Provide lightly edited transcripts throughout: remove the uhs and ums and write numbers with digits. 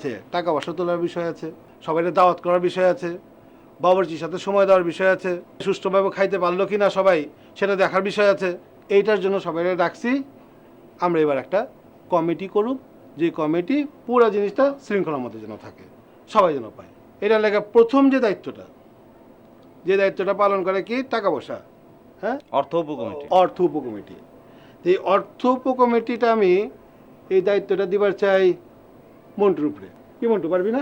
আছে, টাকা পয়সা তোলার বিষয় আছে, সবাই দাওয়াত করার বিষয় আছে, বাবুর্চির সাথে সময় দেওয়ার বিষয় আছে, সুষ্ঠুভাবে খাইতে পারলো কি না সবাই সেটা দেখার বিষয় আছে। এইটার জন্য সবাই ডাকছি। আমরা এবার একটা কমিটি করুক, যে কমিটি পুরো জিনিসটা শৃঙ্খলার মধ্যে যেন থাকে, সবাই যেন পায়। এটার লেগে প্রথম যে দায়িত্বটা পালন করে কি টাকা পয়সা, হ্যাঁ, অর্থ উপকমিটি। অর্থ উপকমিটি। এই অর্থ উপকমিটিটা আমি এই দায়িত্বটা দিবার চাই মন্টুর উপরে। কি মন্টু, পারবি না?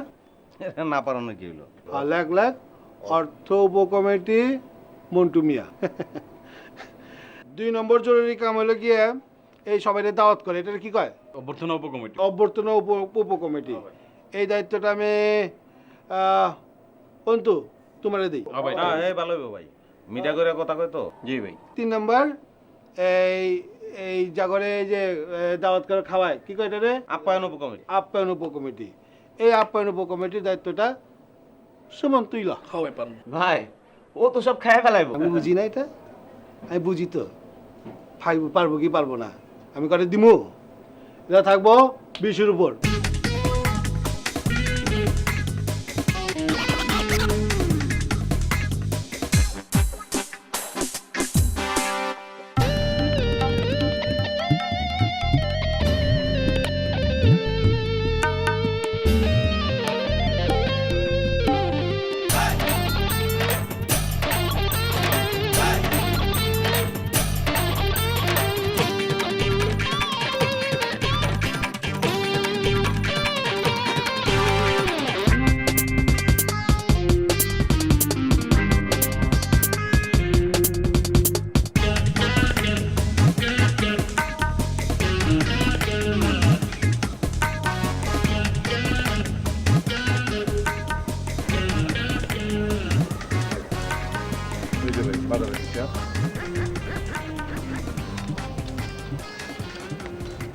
না পারানো কি হলো? লাখ লাখ অর্থ উপকমিটি মন্টু মিয়া। 2 নম্বর জরুরি কাম হলো গিয়ে এই সবাই দাওয়াত করে, এটা কি কয়? অভ্যর্থনা উপকমিটি। অভ্যর্থনা উপকমিটি। এই দায়িত্বটা আমি অন্তু তোমারে দিই। হ্যাঁ, এই ভালো হইব ভাই, মিঠা করে কথা কয় তো। জি ভাই। 3 নম্বর এই এই জাগরে যে দাওয়াত করে খাওয়ায়, কি কয় এটা রে? আপ্যায়ন উপকমিটি। আপ্যায়ন উপকমিটি। এই আপ্যায়ন উপকমিটির দায়িত্বটা সুমন তুই ল। হবে পারবো ভাই, ও তো সব খায় ফেলাইবো। আমি বুঝি না এটা, আমি বুঝি তো পারবো কি পারবো না, আমি করে দিমু। এটা থাকবো 20-এর উপর।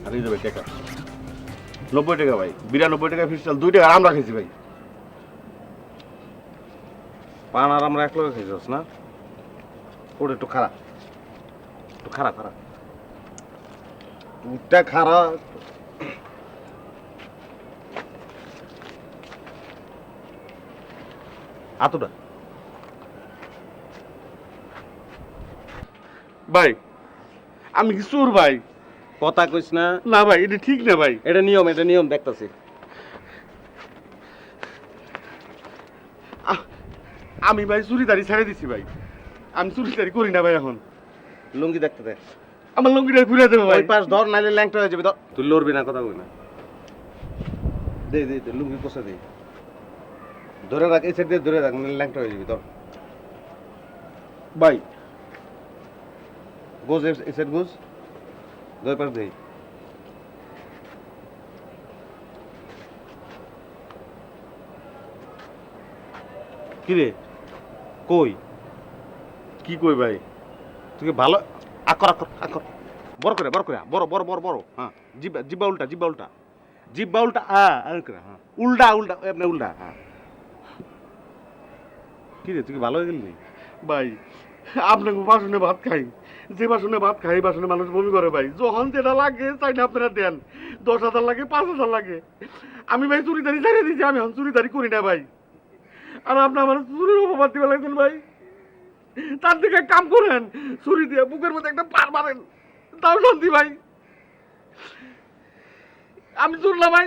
আর এই যে ভাই টাকা 90 টাকা ভাই, 92 টাকা ফিস চাল, 2 টাকা আমরা খেয়েছি ভাই। পান আর আমরা এক লগে খাইছস না? ওটা একটু খারাপ, একটু খারাপ খারাপ, দুটা খারাপ। আতটা ভাই আমি কি চোর ভাই? কথা কইস না। না ভাই, এটা ঠিক না ভাই। এটা নিয়ম দেখতাছি। আমি ভাই চুরিদারি ছেড়ে দিছি ভাই, আমি চুরিদারি করি না ভাই। এখন লুঙ্গি দেখতে দে। আমার লুঙ্গিটা ঘুরে দেবে ভাই। ওই পাশ ধর, নাইলে ল্যাংটা হয়ে যাবে। ধর, তুই লড়বি না, কথা কই না। দে দে দে, লুঙ্গি কোসা দে, ধরে রাখ, এই সাইড দিয়ে ধরে রাখ, নাইলে ল্যাংটা হয়ে যাবি। ধর ভাই গোজ, এই সাইড গোজ, দুই পাশ দেই। কি রে, কই কি কই ভাই? তুই ভালো আকর আকর আকর, বড় করে বড় করে, বড় বড় বড় বড়। হ্যাঁ, জিব্বা জিব্বা উল্টা, জিব্বা উল্টা, জিব্বা উল্টা। হ্যাঁ, আর করে, হ্যাঁ, উল্টা উল্টা, এমনি উল্টা। হ্যাঁ, কি রে, তুই কি ভালো হয়ে গেলি? ভাই আপনাকে বাসনে ভাত খাই, যে বাসনে ভাত খাই বাসনে মানুষ বমি করে ভাই। যখন যেটা লাগে চাই না আপনারা দেন, 10,000 লাগে, 5,000 লাগে। আমি ভাই চুরিদারি ছেড়ে দিয়েছি, আমি এখন চুরিদারি করি না ভাই। আর আপনি আমার চুরির অপবাদ দিবে লাগছেন ভাই। তার দিকে এক কাম করেন, ছুরি দিয়ে বুকের মধ্যে একটা পার মারেন, তাও শান্তি ভাই। আমি চুর না ভাই।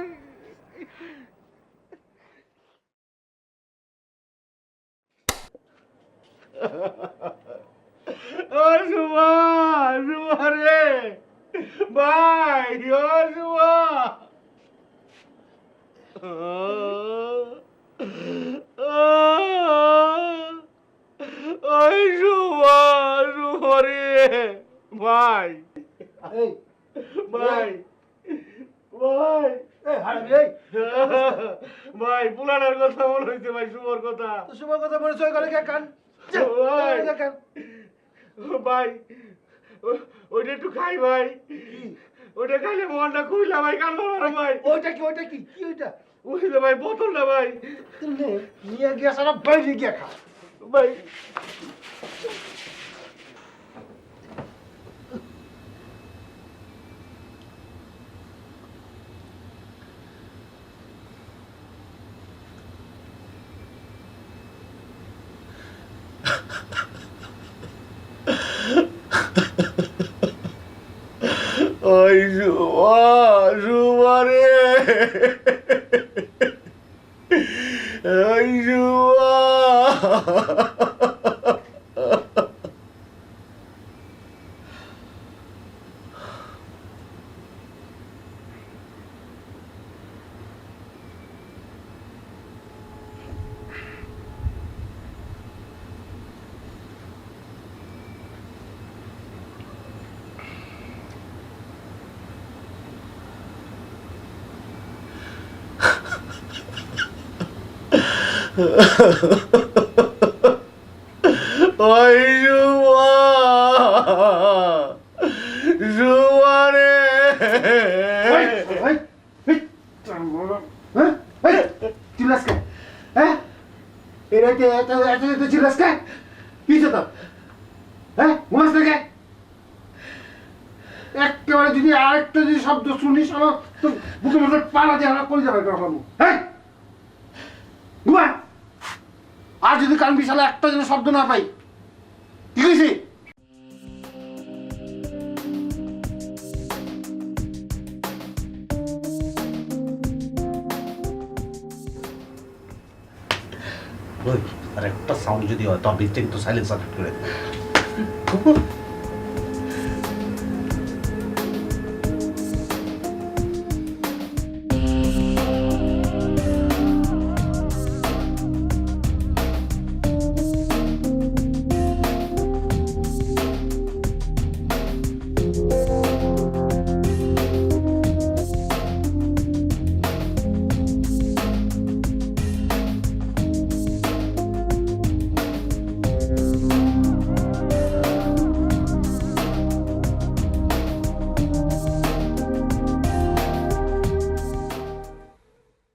ও সুমা, সুমা রে ভাই, ও সুমা। ওই সুমা, সুমা রে ভাই, এই ভাই, ভাই, ভাই পুলানার কথা মনে হয়েছে ভাই, সুমর কথা। তোমার কথা পরিচয় করে কে কান? ভাই, ভাই ওইটা একটু খাই ভাই, ওইটা খাইলে মনটা খুইলা ভাই, কান ভাই। ওইটা কি কি ওইটা? ওই যে ভাই বোতল না ভাই, তুমি নিয়ে গিয়া সারা বাইরে গিয়া খা ভাই। শুভা রে, ওই শুভা। ওই শুভা, শুভা রে। চিল্লাসকে হ্যাঁ এটা চিল্লাসকে কি তো হ্যাঁ ঘুমাস থেকে একেবারে যদি আরেকটা যদি শব্দ শুনিস আমার তো বুকের মধ্যে পালা দিয়ে আমরা করে যাবে হ্যাঁ ঘুমা। আর যদি কান বিশালে একটা যদি শব্দ না পাই কি কইছি আর একটা সাউন্ড যদি হয় তো বিলটা কিন্তু সাইলেন্সার করে